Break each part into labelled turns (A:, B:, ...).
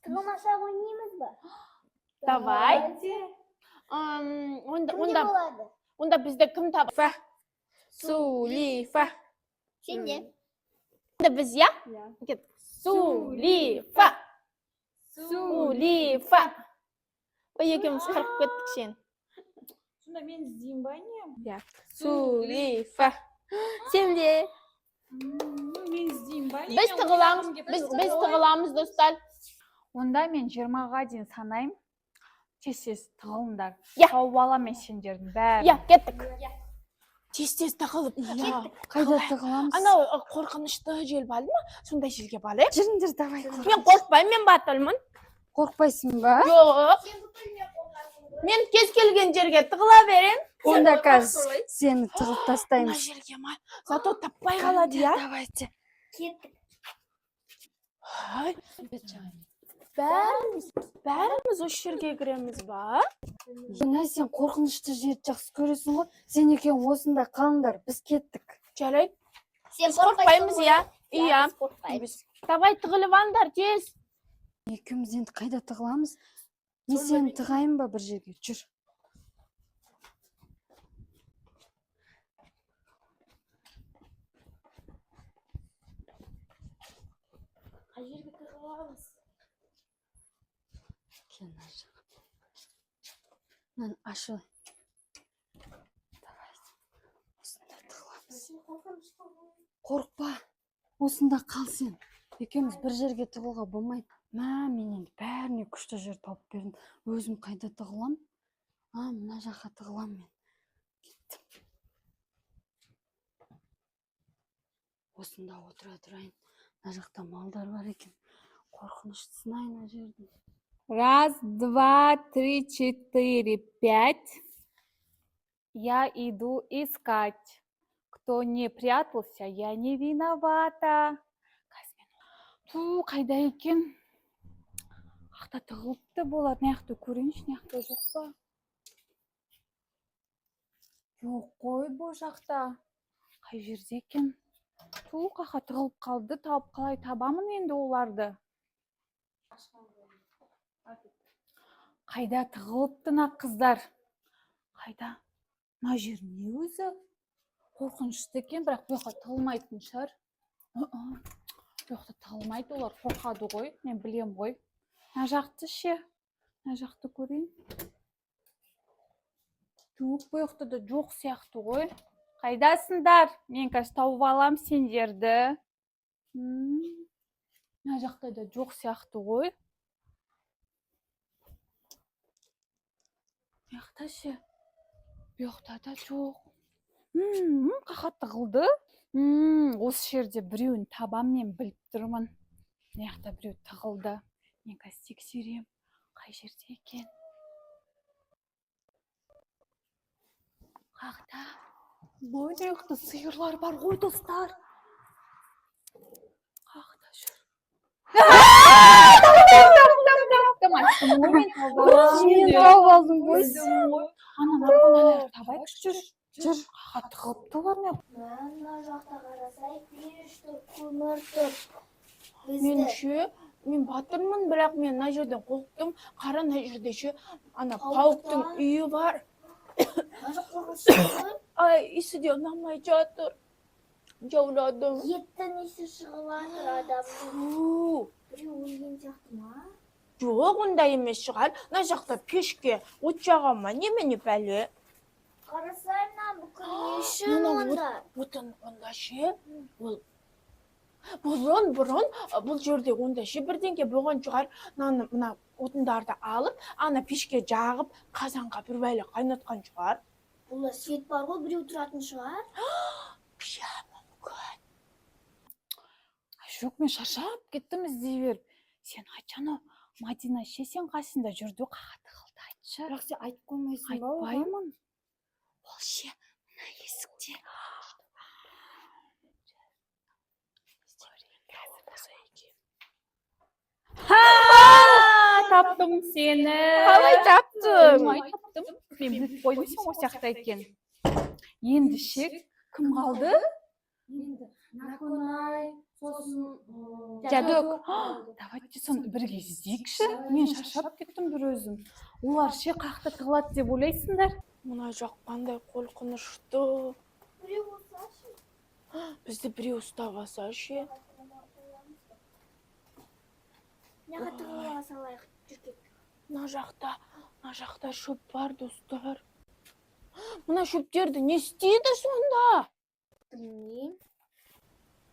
A: Tığlamasa oynayayımız mı?
B: Давай.
A: Kimde болады?
B: Onda bizde kim tabi? Fa. Sulifa.
A: Şimdi.
B: Onda biz ya? Git. Sulifa. Sulifa. Oy ikimiz qirib ketdik sen.
C: Shunda men іздеймін ба не?
B: Ya. Sulifa. Sen de.
C: Мен іздеймін ба не?
B: Biz tığılamız dostlar.
D: Онда мен 20-ға дейін санайым. Тез тығылыңдар.
B: Ya.
D: Тауып алам мен сендердің бәрін.
B: Ya kettik. Tez tığılıp.
D: Қайда тығыламыз?
B: Ana qorqinishli jel bormi? Shunday jelga borib.
D: Жүріңдер, давай.
B: Men qo'rqmayman, men batılman.
D: Қорқпайсың ба?
B: Yo'q. Men kez kelgan yerga tığıla berem.
D: Онда қазір сені тығып
B: Ana
D: тастаймыз.
B: yerga mal. Zato tapmay qoladi ya.
D: Давайте.
A: Kettik.
B: Hay. Bәріміз o'sha yerga kiramiz ba.
D: Мына сен қорқынышты жерді жақсы көресің ғой. Сен екеуің осында қалыңдар. Біз кеттік.
B: Жарайды.
A: Sen
B: Qo'rqmaymiz ya. Iya.
A: Biz qo'rqmaymiz.
B: Давай tığılып алыңдар tez.
D: Екеуміз енді қайда тығыламыз? Не сені тығайын ба бір жерге? Жүр.
B: Qay yerga tığılamiz?
D: Кел мына жаққа. Мынаны ашып. Давай. Осында тығыламыз. Қорықпа. Осында қал сен. Екеуміз бір жерге тығылуға болмайды. Мен енді бәріне күшті жер тауып бердім. Өзім қайда тығылам? Мына жаққа тығылам мен. Кеттім. Осында отыра тұрайын. Мына жақта малдар бар екен. Қорқынышты сынайын мына жердің.
E: 1, 2, 3, 4, 5.
D: Я иду искать. Кто не прятался, я не виновата. Ту, қайда екен? Қақта тығылыпты болады. Мына көрейінші, мына жоқ па? Жоқ қой бұл жақта. Қай жерде екен? Ту, қақа тығылып қалды. Тауып қалай табамын енді оларды? Қайда тығылыпты мына қыздар? Қайда? Мына жер не өзі? Қорқынышты екен, бірақ бұл жақта тығылмайтын шығар. Бұл жақта тығылмайды, олар қорқады ғой. Мен білем ғой. Мына жақты ше? Мына жақты көрейін. Жоқ, бұл жақта да жоқ сияқты ғой. Қайдасыңдар? Мен қазір тауып алам сендерді. Мына жақта да жоқ сияқты ғой. Бұл жақта ше? Бұл жақта да жоқ. Қақа тығылды. Осы жерде біреуін табам, мен біліп тұрмын. Мына жақта біреу тығылды. Мен қазір тексерем. Қай жерде екен? Қақта? Бұл жақта сиырлар бар ғой, достар. Қақта жүр. Мен тауып алдым ғой. Ана нарконалар табайықшы жүр. Жүр, қақа тығылыпты олар не?
A: Мына жақта қарасай, пеш тұр, көмір тұр.
B: Меніңше, мен батырмын, бірақ мен мына жерден қорықтым. Қара мына жерде ше, ана пауықтың үйі бар.
A: Мына қорқынышты.
B: Ай, исі де ұнамай жатыр. Жауладым.
A: Еттің исі шығып жатыр адамның. Біреу өлген сияқты ма?
B: Жоқ, ондай емес шығар. Мына жақта пешке от жаға ма, немене бәле?
A: Қарасай, мына бүкіл не үшін онда?
B: Отын онда ше, бұрын, бұл жерде онда ше бірдеңке болған шығар. Мына отындарды алып, ана пешке жағып, қазанға бір бәле қайнатқан шығар.
A: Бұлда свет бар ғой, біреу тұратын шығар.
B: Пия, мүмкін.
D: Жоқ, мен шаршап кеттім іздей беріп. Сен айтшы, анау Мадина ше сен қасында жүрді, қақа тығылды айтшы.
A: Бірақ сен айтып қоймайсың ба?
D: Айтпаймын.
A: Ол ше, мына есікте.
D: Таптым сені.
B: Қалай таптың?
D: Таптым. Мен біліп қойдым сен осы жақта екен. Енді ше, кім қалды?
C: Енді Наконай, сосын
D: Жадок. Давайте соны бірге іздейікші. Мен шаршап кеттім бір өзім. Олар ше қақта тығылады деп ойлайсыңдар?
B: Мына жақ қандай қорқынышты.
A: Біреу болсашы.
B: Бізді біреу ұстап алса ше.
A: Неға тығыла салайық жүргек.
B: Мына жақта шөп бар, достар. Мына шөптерді не істейді сонда?
A: Білмеймін.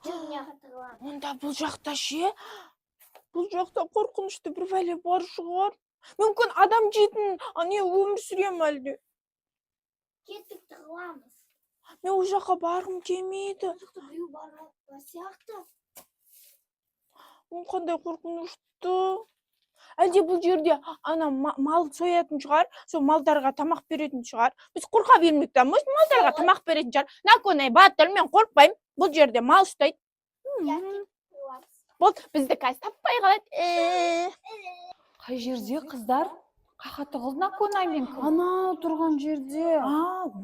A: Жүр неға тығыламыз.
B: Онда бұл жақта ше? Бұл жақта қорқынышты бір бәле бар шығар. Мүмкін адам жейтін не өмір сүрем әлде?
A: Кеттік тығыламыз.
B: Мен ол жаққа барғым келмейді.
A: Ол жақта біреу бар сияқты.
B: Ол қандай қорқынышты. Әлде бұл жерде ана мал соятын шығар, сол малдарға тамақ беретін шығар. Біз қорқа бермейік та, малдарға тамақ беретін шығар. Наконай батыр, мен қорқпаймын. Бұл жерде мал ұстайды. Бұл бізді қазір таппай қалады.
D: Қай жерде қыздар? Қақа тығылды Наконай мен.
E: Ана тұрған жерде.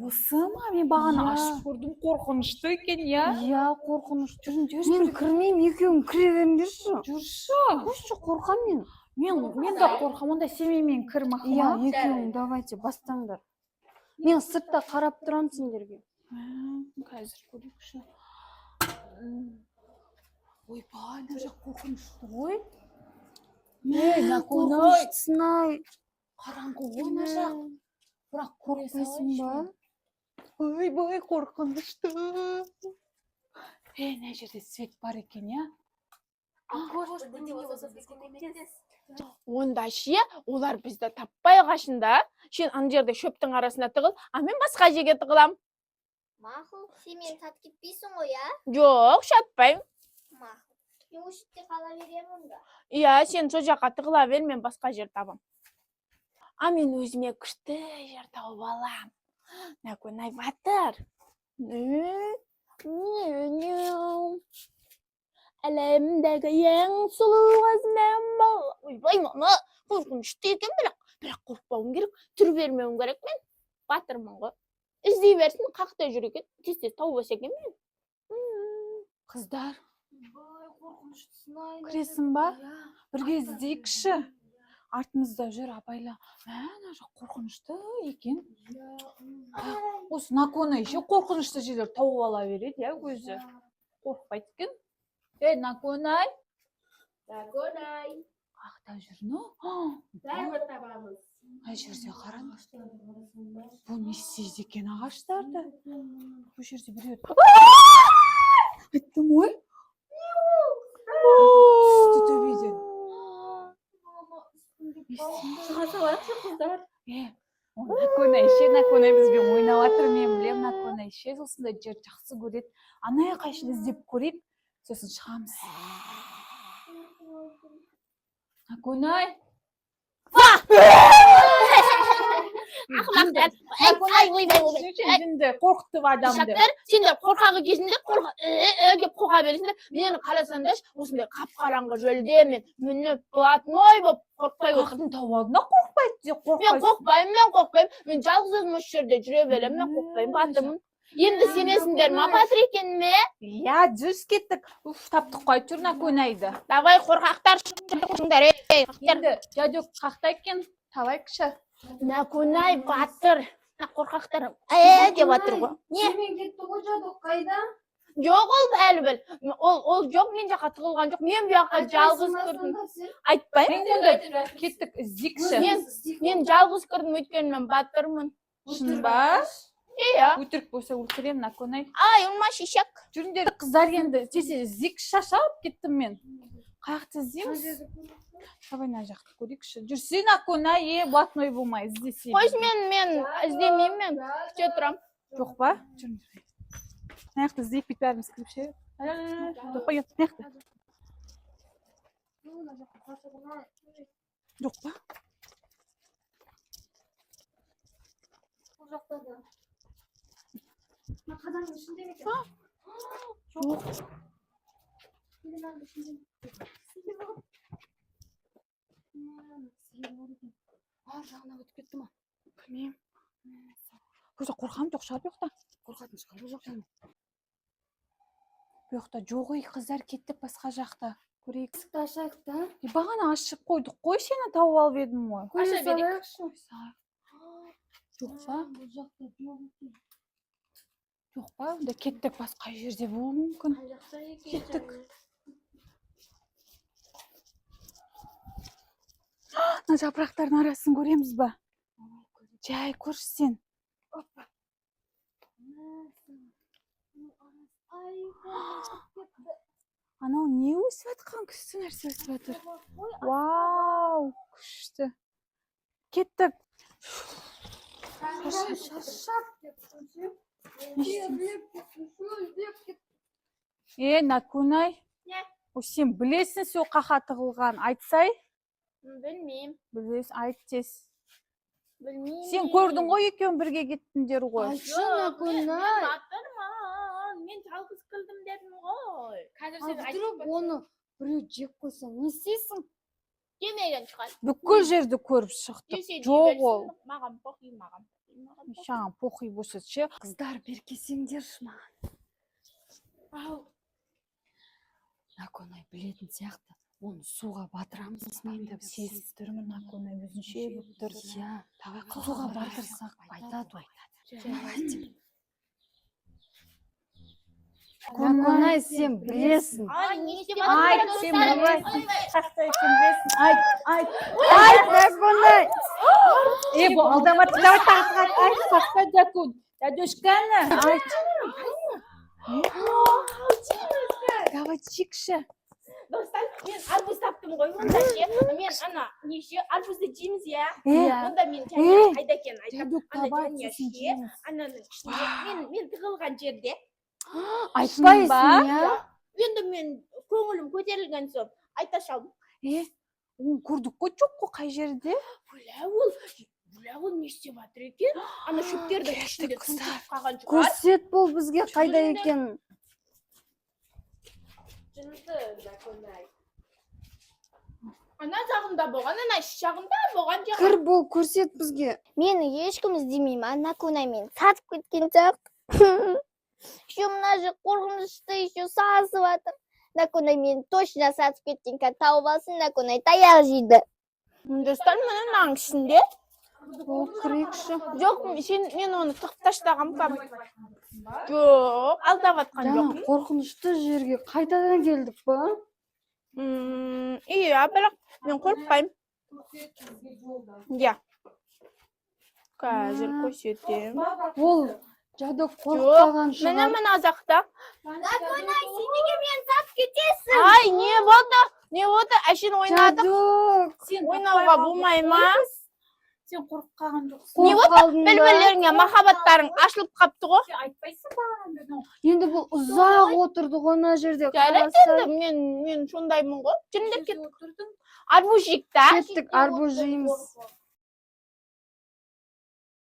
D: Осы ма? Мен бағана
E: Иә.
D: ашып көрдім, қорқынышты екен, я?
E: Иә, қорқынышты. Мен кірмеймін, екеуің кіре беріңдерші.
D: Жүрші.
E: Қойшы, қорқам мен.
D: Мен де қорқам, онда семеймен кір
E: Иә,
D: мақыма.
E: екеуің давайте бастаңдар. Мен сыртта қарап тұрам сендерге.
D: Қазір көрейікші. Ойбай, мына жақ қорқынышты ғой. Наконай.
E: Қорқыныштысың-ай.
D: Қараңғы ғой мына жақ. Бірақ
E: Қорқпайсың ба?
D: Ойбай, қорқынышты. Мына жерде свет бар екен, я?
B: Онда ше, олар бізді таппай қашында. Сен ана жерде шөптің арасына тығыл, мен басқа жерге тығылам.
A: Мақұл, сен мені тат кетпейсің ғой, а?
B: Жоқ, шатпаймын.
A: Мақұл. Мен осы жерде қала беремін да.
B: Иә, сен сол жаққа тығыла бер, мен басқа жер табам. Мен өзіме күшті жер тауып алам. Наконай батыр. Әлемдегі ең сұлу қыз мен бол. Ойбай, мама, қорқынышты екен, бірақ қорықпауым керек, түр бермеуім керек мен. Батырмын ғой. Іздей берсін, қақта жүр екен, тез тауып алса екен мен.
D: Қыздар,
A: Қорқыныштысың-ай.
D: кіресің ба? Бірге іздейікші. Артымызда жүр, абайла. Мына жақ қорқынышты екен. Осы Наконай ше қорқынышты жерлер тауып ала береді, я өзі. Қорқпайды екен. Наконай.
A: Наконай.
D: Қақта жүр, ну?
A: Бәрі табамыз.
D: Қай жерде қараңыз. Бұл не істейді екен ағаштарды? Бұл жерде біреу. Айттым ғой. Түсті төбеден.
C: шыға салайықшы қыздар.
D: Наконай бізбен ойнап жатыр, мен білем. Наконай ше осындай жер жақсы көреді. Анай қайшын іздеп көрейік, сосын шығамыз. Наконай.
B: Ақымақтар.
D: Қорқытып адамды.
B: Шақтар, сендер қорқағы кезінде деп қоға бересіңдер. Мені қаласаңдар, осындай қап-қараңғы жөлде мен мініп блатной болып қорықпай отырмын.
D: Қорқытын тауып алдың, қорқпайды деп қорқпайсың.
B: Мен қорықпаймын. Мен жалғыз өзім осы жерде жүре беремін. Мен қорықпаймын, батырмын. Енді сенесіңдер ма батыр екеніме?
D: Я, жүз кеттік. Таптық қой, жүр Наконайды.
B: Давай қорқақтар шықыңдар.
D: Енді жадек қақта екен, табайықшы.
B: Наконай батыр. Қорқақтар деп жатыр ғой. Не?
C: Семен кетті ғой, жадық қайда?
B: Жоқ, ол әлі біл. Ол жоқ, мен жаққа тығылған жоқ. Мен бұяққа жалғыз кірдім. Айтпаймын.
D: Кеттік, іздейікші.
B: Мен жалғыз кірдім, өйткені мен батырмын.
D: Шын ба?
B: Иә.
D: Өтірік болса өлтірем, Наконай.
B: Ұлма шешек.
D: Жүріндер қыздар енді, тесе іздейікші, шашалып кеттім мен. Қаяқты іздейміз? Давай мына жақты көрейікші. Жүрсе Наконай, блатной болмай, іздесей.
B: Қойш мен іздемеймін, мен күте тұрам.
D: Жоқ па? Жүріндер. Мына жақты іздейік, бет бәріміз кіріп ше. Жоқ па, мына жақты. Жоқ па?
A: Бұл жақта да. Қазанның ішінде ме екен?
D: Жоқ.
A: Қазанның ішінде.
E: Ар жағына өтіп кетті ма?
D: Білмеймін. Көзі қорқам жоқ шығар бұяқта.
E: Қорқатын шығар, бұл жақтан.
D: Бuyokta жоқ ей қыздар, кеттік басқа жақта. Көрейік.
E: Есікті ашайық та.
D: Бағана ашып қойдық қой, сені тауып алып едім ғой.
E: Көре
B: Аша берейік.
E: салайықшы.
D: Жоқ па?
E: Бұл жақта жоқ екен.
D: Жоқ па? Онда кеттік, басқа жерде болуы мүмкін. Кеттік. Мына жапырақтардың арасын көреміз ба? Жай көрші сен. Анау не өсіп жатқан, күшті нәрсе өсіп жатыр. Вау, күшті. Кеттік. Накунай. Сен білесің сол қақа тығылған, айтсай?
B: Білмеймін.
D: Білесің, айт тез.
B: Білмеймін.
D: Сен көрдің ғой, екеуің бірге кеттіңдер ғой.
E: Айтшы, Накунай.
B: Мен жалғыз қылдым дедім ғой. Қазір сен
E: Вдруг оны біреу жеп қойса, не істейсің?
B: жемеген шығар.
D: Бүкіл жерді көріп шықтық.
B: Жесе
D: Жоқ
B: жей
D: ол.
B: берсін, маған похуй, маған похуй.
D: Шаған похуй болса ше.
E: Қыздар, бер келсеңдерші маған.
B: Ау,
E: Наконай білетін сияқты. Оны суға батырамыз.
D: Мен де сезіп тұрмын, Накунай өзінше болып тұр.
E: Иә, давай суға батырсақ айтады ғой. Наконай, сен білесің.
B: ай, не істеп
D: Айт,
B: жатырсың?
D: сен білесің. Шақта екен білесің. Айт.
E: Айт, Наконай.
D: Бұл алдамат, давай тағып, айт, шақта дәкун. Дәдешкәні. Айт. Давай чикші.
B: Достар, мен арбуз таптым ғой, онда ше. Мен ана, неше, арбузды жейміз, иә? Онда мен және қайда екен айтам. Ана және ше, ананың ішінде, мен тығылған жерде.
E: Айтпайсың, иә?
B: Енді мен көңілім көтерілген соң айта салдым.
D: Оны көрдік қой, жоқ қой, қай жерде?
B: Бля ол не істеп жатыр екен? Ана шөптердің ішінде тұншығып қалған шығар.
E: Көрсет бұл бізге қайда екен.
B: Ана жағында болған, ана іш жағында болған жағы.
E: Кір бұл, көрсет бізге.
A: Мені ешкім іздемейді, ана Накунай мені сатып кеткен сияқты. Еще мына жақ қорқынышты еще сасып жатыр. Накунай мені точно сатып кеткен, тауып алсын, Накунай таяқ жейді.
B: Достар, міне мынаның ішінде.
E: Ол кірейікші.
B: Жоқ, мен оны тығып таштағам кәм. Жоқ, алдап атқан
E: Жаңа
B: жоқпын.
E: қорқынышты жерге қайтадан келдік па?
B: Иә, бірақ мен қорықпаймын. Иә. Қазір көрсетем.
E: Ол жадық қорықпаған
B: Міне
E: шығар.
B: мына жақта.
A: Накунай, сен неге мені сатып кетесің?
B: Ай, не болды? Не болды? Әшін ойнадық.
E: Жадық.
B: Ойнауға болмай ма?
D: Сен қорқып қалған жоқсың.
B: Не
E: Қорқып
B: болды?
E: қалдың ба?
B: Бір-бірлеріңе махаббаттарың ашылып қапты ғой.
D: Айтпайсың ба?
E: Енді бұл ұзақ отырды ғой мына жерде.
B: Жарайды
E: Қараса,
B: енді, мен сондаймын ғой. Жүріңдер кеттік. Арбуз жейік та.
E: кеттік, арбуз жейміз.